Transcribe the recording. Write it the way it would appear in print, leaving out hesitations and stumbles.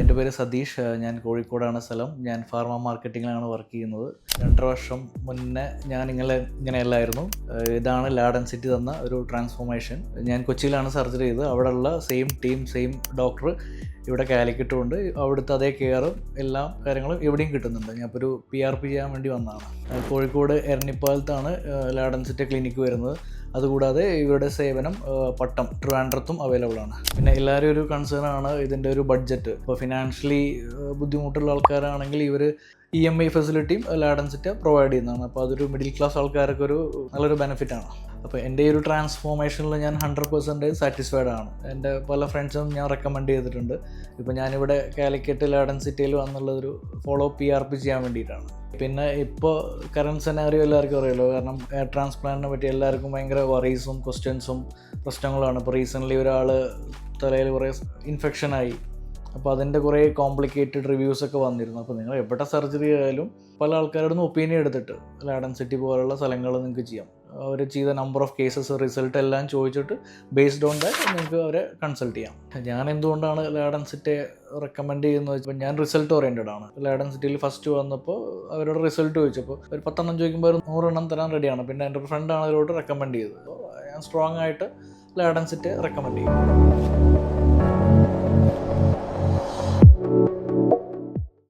എൻ്റെ പേര് സതീഷ്. ഞാൻ കോഴിക്കോടാണ് സ്ഥലം. ഞാൻ ഫാർമ മാർക്കറ്റിങ്ങിലാണ് വർക്ക് ചെയ്യുന്നത്. 2.5 വർഷം മുന്നേ ഞാൻ ഇങ്ങനെയല്ലായിരുന്നു. ഇതാണ് ലാഡൻ സിറ്റി തന്ന ഒരു ട്രാൻസ്ഫോർമേഷൻ. ഞാൻ കൊച്ചിയിലാണ് സർജറി ചെയ്തത്. അവിടെയുള്ള സെയിം ടീം, സെയിം ഡോക്ടർ ഇവിടെ കാലിക്കറ്റും ഉണ്ട്. അവിടുത്തെ അതേ കെയറും എല്ലാ കാര്യങ്ങളും എവിടെയും കിട്ടുന്നുണ്ട്. ഞാൻ ഇപ്പോൾ ഒരു PRP ചെയ്യാൻ വേണ്ടി വന്നതാണ്. കോഴിക്കോട് എരണിപ്പാലത്താണ് ലാഡൻ സിറ്റി ക്ലിനിക്ക് വരുന്നത്. അതുകൂടാതെ ഇവരുടെ സേവനം പട്ടം ട്രിവാൻഡ്രത്തും അവൈലബിൾ ആണ്. പിന്നെ എല്ലാവരും ഒരു കൺസേൺ ആണ് ഇതിൻ്റെ ഒരു ബഡ്ജറ്റ്. ഇപ്പോൾ ഫിനാൻഷ്യലി ബുദ്ധിമുട്ടുള്ള ആൾക്കാരാണെങ്കിൽ ഇവർ EMI ഫെസിലിറ്റിയും ലാഡൻ സിറ്റി പ്രൊവൈഡ് ചെയ്യുന്നതാണ്. അപ്പോൾ അതൊരു മിഡിൽ ക്ലാസ് ആൾക്കാർക്ക് ഒരു നല്ലൊരു ബെനിഫിറ്റാണ്. അപ്പോൾ എൻ്റെ ഈ ഒരു ട്രാൻസ്ഫോർമേഷനിൽ ഞാൻ 100% സാറ്റിസ്ഫൈഡ് ആണ്. എൻ്റെ പല ഫ്രണ്ട്സും ഞാൻ റെക്കമെൻഡ് ചെയ്തിട്ടുണ്ട്. ഇപ്പോൾ ഞാനിവിടെ കാലിക്കറ്റ് ലാഡൻ സിറ്റിയിൽ വന്നുള്ളൊരു ഫോളോ PRP ചെയ്യാൻ വേണ്ടിയിട്ടാണ്. പിന്നെ ഇപ്പോൾ കറണ്ട് സെനാരിയോ എല്ലാവർക്കും അറിയാമല്ലോ. കാരണം എയർ ട്രാൻസ്പ്ലാന്റിനെ പറ്റി എല്ലാവർക്കും ഭയങ്കര വറീസും ക്വസ്റ്റ്യൻസും പ്രശ്നങ്ങളാണ്. ഇപ്പോൾ റീസെൻ്റ്ലി ഒരാൾ തലയിൽ കുറേ ഇൻഫെക്ഷനായി. അപ്പോൾ അതിൻ്റെ കുറേ കോംപ്ലിക്കേറ്റഡ് റിവ്യൂസൊക്കെ വന്നിരുന്നു. അപ്പോൾ നിങ്ങൾ എവിടെ സർജറി ആയാലും പല ആൾക്കാരുടെ നിന്ന് ഒപ്പീനിയൻ എടുത്തിട്ട് ലാഡൻ സിറ്റി പോലുള്ള സ്ഥലങ്ങൾ നിങ്ങൾക്ക് ചെയ്യാം. അവർ ചെയ്ത നമ്പർ ഓഫ് കേസസ് റിസൾട്ട് എല്ലാം ചോദിച്ചിട്ട് ബേസ്ഡ് ഓൺ ദാറ്റ് നിങ്ങൾക്ക് അവരെ കൺസൾട്ട് ചെയ്യാം. ഞാൻ എന്തുകൊണ്ടാണ് ലാഡൻ സിറ്റി റെക്കമെൻഡ് ചെയ്യുന്നത് വെച്ചപ്പോൾ ഞാൻ റിസൾട്ട് ഓറിയൻറ്റഡ് ആണ്. ലാഡൻ സിറ്റിയിൽ ഫസ്റ്റ് വന്നപ്പോൾ അവരോട് റിസൾട്ട് ചോദിച്ചപ്പോൾ ഒരു 10 ചോദിക്കുമ്പോൾ ഒരു 100 തരാൻ റെഡിയാണ്. പിന്നെ എൻ്റെ ഒരു ഫ്രണ്ടാണ് അവരോട് റെക്കമെൻഡ് ചെയ്തത്. അപ്പോൾ ഞാൻ സ്ട്രോങ് ആയിട്ട് ലാഡൻ സിറ്റി റെക്കമെൻഡ് ചെയ്യും.